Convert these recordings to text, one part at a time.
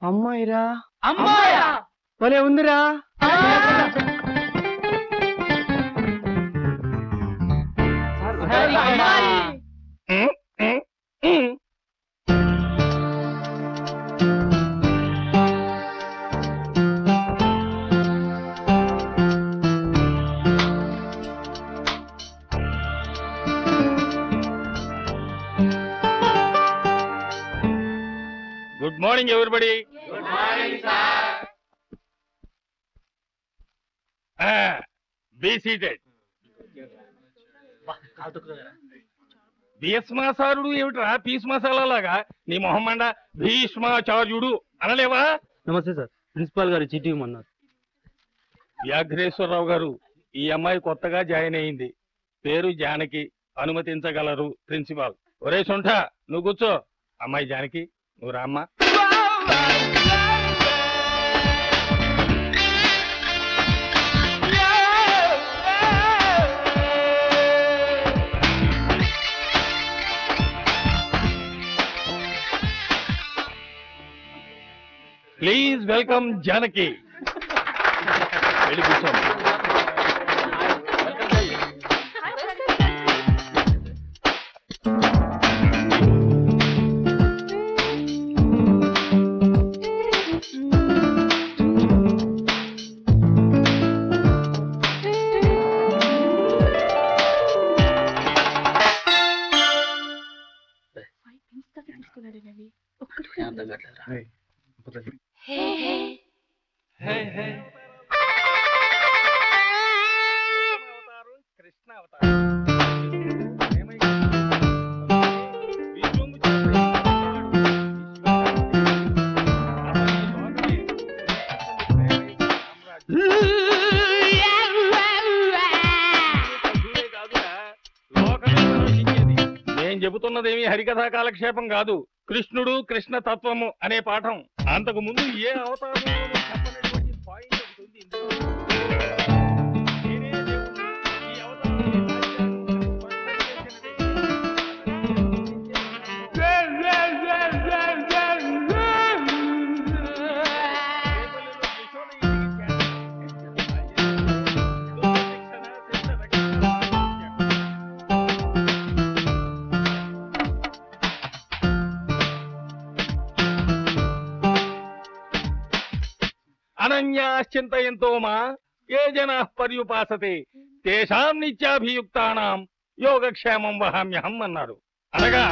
అమ్మాయిరా అమ్మాయా భలే ఉందిరా. Good morning, everybody. Good morning, sir. Be seated. భీష్మాచార్యుడు ఏమిట్రా పీస్ మసాలా లాగా నీ మొహమ్మండ భీష్మాచార్యుడు అనలేవా? నమస్తే సార్, ప్రిన్సిపాల్ గారు చీటీ ఇవ్వమన్నారు. వ్యాఘ్రేశ్వరరావు గారు, ఈ అమ్మాయి కొత్తగా జాయిన్ అయింది. పేరు జానకి. అనుమతించగలరు ప్రిన్సిపాల్. ఒరే సొంఠ, నువ్వు కూర్చో. అమ్మాయి జానకి, నువ్వు రామ్మా. Please welcome Janaki. వెళ్ళి కూర్చోండి. కృష్ణ అవతారం. నేను చెబుతున్నదేమీ హరికథా కాలక్షేపం కాదు. కృష్ణుడు కృష్ణ తత్వము అనే పాఠం. అంతకు ముందు ఏ అవతారం చెప్పనటువంటి పాయింట్ ఒకటి ఉంది ఇందులో. నేనే దేవుణ్ణి, ఈ అవతారం అనన్యాశ్చింతయంతో మా ఏ జనాః పర్యుపాసతే తేషాం నిత్యాభియుక్తానాం యోగక్షేమం వహామ్యహం అన్నాడు. అనగా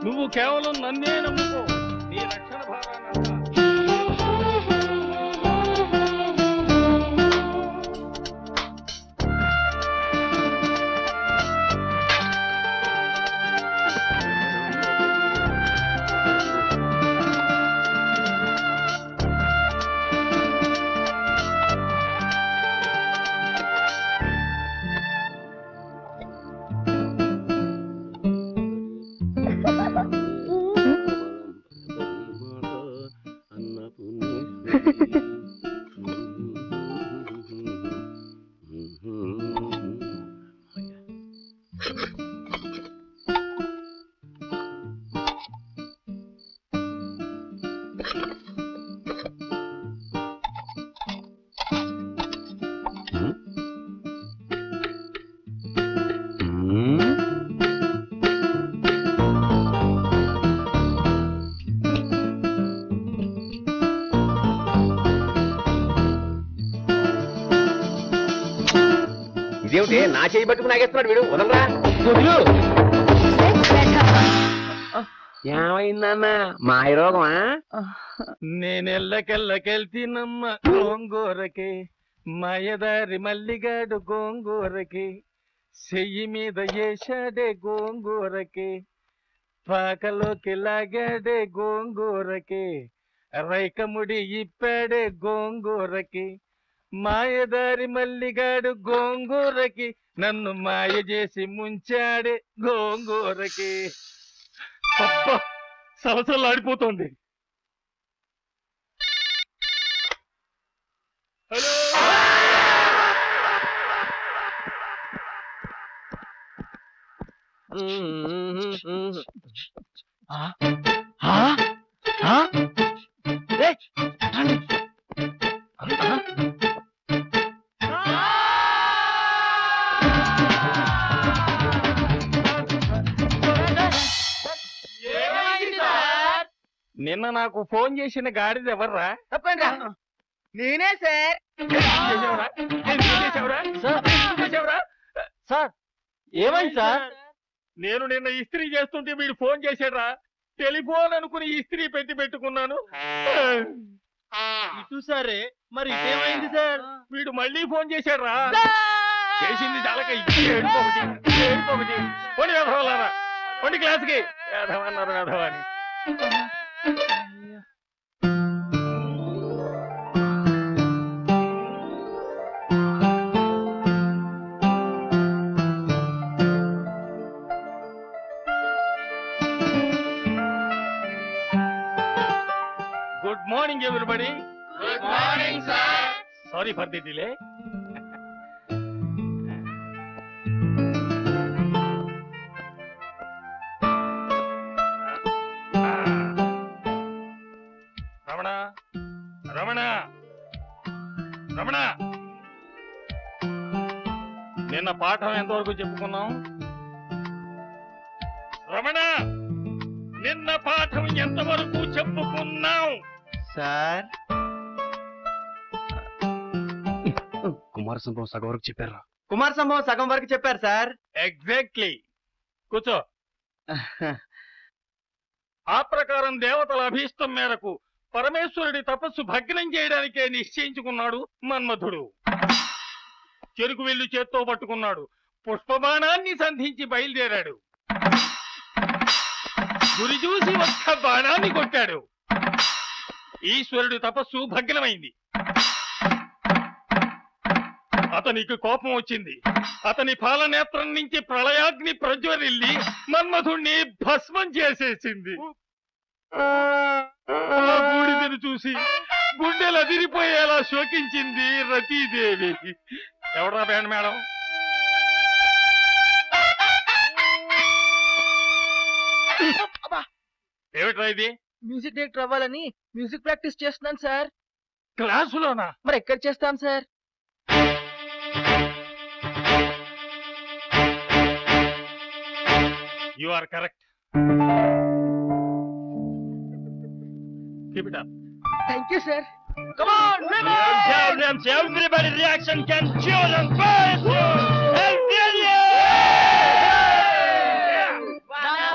నువ్వు కేవలం నన్నే నమ్ముకో, నీ రక్షణ భారాన్నంతా ఇదేమిటి నా చేయి పట్టుకుని నాగేస్తున్నాడు వీడు? వదలరా. ఏమైందన్నా మాయరోగమా? నేనెల్లకెల్లకెళ్తినమ్మ గోంగూరకి, మాయదారి మల్లిగాడు గోంగూరకి, చెయ్యి మీద వేశాడే గోంగూరకి, పాకలోకి లాగాడే గోంగూరకి, రైకముడి ఇప్పాడే గోంగూరకి, మాయదారి మల్లిగాడు గోంగూరకి, నన్ను మాయ చేసి ముంచాడే గోంగూరకి. అబ్బా, సలసలాడిపోతోంది. హలో, ఆ నిన్న నాకు ఫోన్ చేసిన గాడిద ఎవర్రా? తప్పండి నేనే సార్. సార్ ఏమైంది సార్? నేను నిన్న ఇస్త్రీ చేస్తుంటే వీడు ఫోన్ చేశాడ్రా. టెలిఫోన్ అనుకుని ఇస్త్రీ పెట్టుకున్నాను. ఇటు సరే మరి ఇదేమైంది సార్? వీడు మళ్ళీ ఫోన్ చేశాడ్రా. చేసింది చాలక ఏడుపోకటి పోనీ వేధవాళ్ళారా, పోనీ క్లాస్కి వేధవన్నారు వేధవాని. Good morning, everybody. Good morning, sir. Sorry for the delay. Ramana, Ramana, Ramana. నిన్న పాఠం ఎంతవరకు చెప్పుకున్నాం? రమణ, నిన్న పాఠం ఎంతవరకు చెప్పుకున్నాం? సార్ కుమార సంభవం సగం వరకు చెప్పారా? కుమార్ సంభవం సగం వరకు చెప్పారు సార్. ఎగ్జాక్ట్లీ. కూర్చో. ఆ ప్రకారం దేవతల అభీష్టం మేరకు పరమేశ్వరుడి తపస్సు భగ్నం చేయడానికే నిశ్చయించుకున్నాడు మన్మధుడు. చెరుకు వెళ్ళు చేత్తో పట్టుకున్నాడు. పుష్పబాణాన్ని సంధించి బయలుదేరాడు. గురి చూసి ఒక్క బాణాన్ని కొట్టాడు. ఈశ్వరుడి తపస్సు భగ్నమైంది. అతనికి కోపం వచ్చింది. అతని పాలనేత్రం నుంచి ప్రళయాగ్ని ప్రజ్వరిల్లి మన్మధుణ్ణి భస్మం చేసేసింది. బూడిదను చూసి గుండెలు అదిరిపోయేలా శోకించింది రతీదేవి. ఎవడా బ్యాండ్ మేడం? ఏమిట్రా ఇది? మ్యూజిక్ డైరెక్టర్ అవ్వాలని మ్యూజిక్ ప్రాక్టీస్ చేస్తున్నాను సార్. క్లాసులోనా? మరి ఎక్కడ చేస్తాం sir? You are correct. Keep it up. Thank you sir. Come on, everybody reaction can cheer and praise you.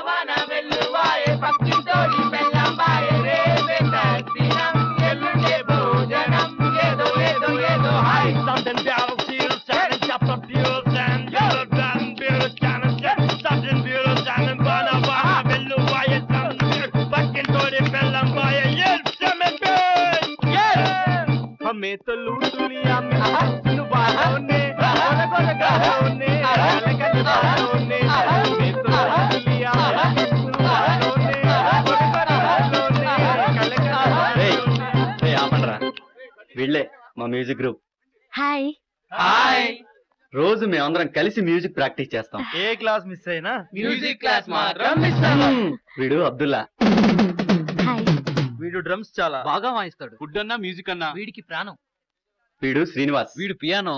Vana velluvaye pakkintodi bellambaye revetantinam ellude bhojanam edo hai Something down seals and chop up deals and you're done bills and something bills and vana velluvaye pakkintodi bellambaye yes हमें तो लूट दुनिया में बालों ने गालों ने गालों ने हमें तो लूट दुनिया में बालों ने गालों ने ఆపండ్రా. వీళ్ళే మా మ్యూజిక్ గ్రూప్. హాయ్. హాయ్. రోజు మేమందరం కలిసి మ్యూజిక్ ప్రాక్టీస్ చేస్తాం. ఏ క్లాస్ మిస్ అయినా మ్యూజిక్ క్లాస్ మాత్రం మిస్ అవ్వం. వీడు అబ్దుల్లా. హాయ్. వీడు డ్రమ్స్ చాలా బాగా వాయిస్తాడు. ఫుడ్ అన్నా మ్యూజిక్ అన్నా వీడికి ప్రాణం. వీడు శ్రీనివాస్. వీడు పియానో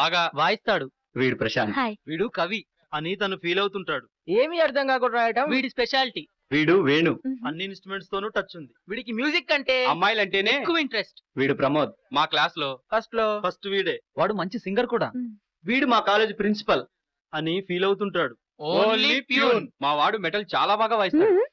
బాగా వాయిస్తాడు. వీడు ప్రశాంత్. హాయ్. వీడు కవి అని తను ఫీల్ అవుతుంటాడు. ఏమి అర్థం కాకుండా రాయటం వీడి స్పెషాలిటీ. వీడు వేణు. మ్మ్. అన్ని ఇన్స్ట్రుమెంట్స్ తోనూ టచ్ ఉంది. వీడికి మ్యూజిక్ అంటే అమ్మాయిలంటేనే ఎక్కువ ఇంట్రెస్ట్. వీడు ప్రమోద్. మా క్లాస్ లో ఫస్ట్ లో ఫస్ట్ వీడే. వాడు మంచి సింగర్ కూడా. మ్మ్. వీడు మా కాలేజ్ ప్రిన్సిపల్ అని ఫీల్ అవుతుంటాడు. Only peon. మా వాడు మెటల్ చాలా బాగా వాయిస్తాడు. మ్మ్.